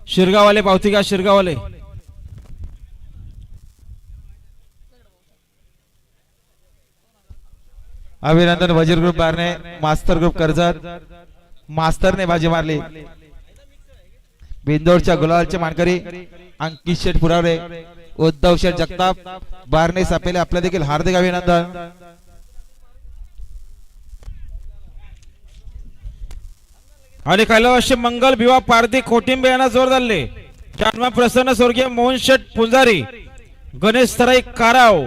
शिरगाववाले पावती का शिरगाववाले अभिनंदन वजीर ग्रुप बारने मास्तर ग्रुप कर्जत मास्तरने बाजी मारली बिंदोडच्या गुलालचे मानकरी अंकित शेठ पुरारे उद्धव शेठ जगताप बारने सापेले आपल्या देखील हार्दिक अभिनंदन आणि कैलास मंगल विवाह पारधी कोटिंबे यांना जोर धरले जन्म प्रसन्न स्वर्गीय मोहन शेठ पुंजारी गणेश सराई काराव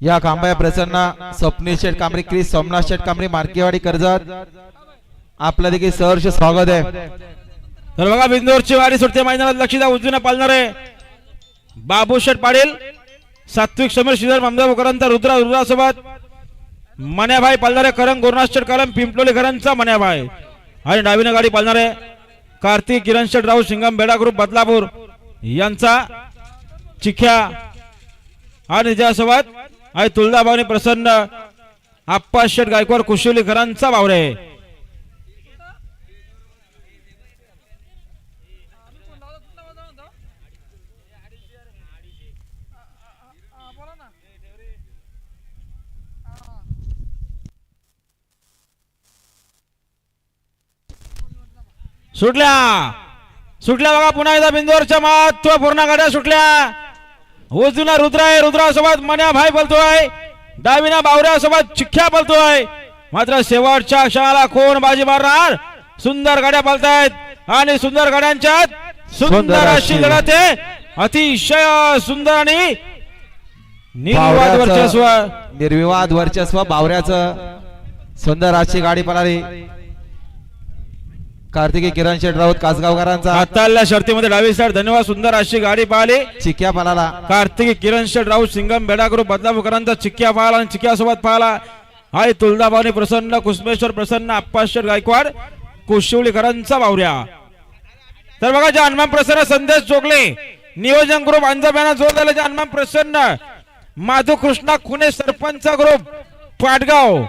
या खांबाया प्रसन्न स्वप्नील शेठ कांबरी क्रिस सोमनाथ शेठ कांबरी मार्केवाडी कर्जत आपल्या देखील सहर्ष स्वागत आहे तर बघा बिंदोरची वारी सुटते मैदानात लक्ष द्या उजवीने पालणारे बाबू शेठ पाटील सात्विक समीर श्रीधर ममदापूरकरांचा रुद्रासोबत मन्याभाई पालणारे करंग गुरुनाथ शेठ कलम पिंपलोली घरांचा मन्याभाई आणि डावीने गाडी पालणारे कार्तिक किरण शेठ राऊत सिंगम बेडा ग्रुप बदलापूर यांचा चिख्या आणि ज्यासोबत आहे तुळजाभवानी प्रसन्न आप्पा शेठ गायकवाड कुशिवली घरांचा बावरे सुटल्या सुटल्या बघा पुन्हा एकदा बिंदोरच्या महत्वपूर्ण गाड्या सुटल्या उजवीला रुद्र आहे रुद्रासोबत मन्याभाई बोलतोय डावीना बावऱ्यासोबत चिख्या बोलतोय मात्र शेवटच्या क्षणाला कोण बाजी मारणार सुंदर गाड्या बोलतायत आणि सुंदर गाड्यांच्यात सुंदर अशी लढत आहे अतिशय सुंदर आणि निर्विवाद वर्चस्व बावऱ्याचं सुंदर अशी गाडी पळाली कार्तिकी किरण शेठ राऊत कासगावकरांचा हाताळल्या शर्तीमध्ये डावी साईड धन्यवाद सुंदर अशी गाडी पाहिली चिक्या पाला कार्तिकी किरण शेठ राऊत सिंगम बेडा ग्रुप बदलापूरकरांचा चिक्या पाहिला आणि चिक्या सोबत पाहिला हाय तुळजाभवानी प्रसन्न कुसमेश्वर प्रसन्न आप्पा शेठ गायकवाड कुशिवलीकरांचा बावऱ्या तर बघा जे हनुमान प्रसन्न संदेश जोगले नियोजन ग्रुप अंजब्याना जोर झाले जे हनुमान प्रसन्न माधू कृष्णा खुने सरपंच ग्रुप पाटगाव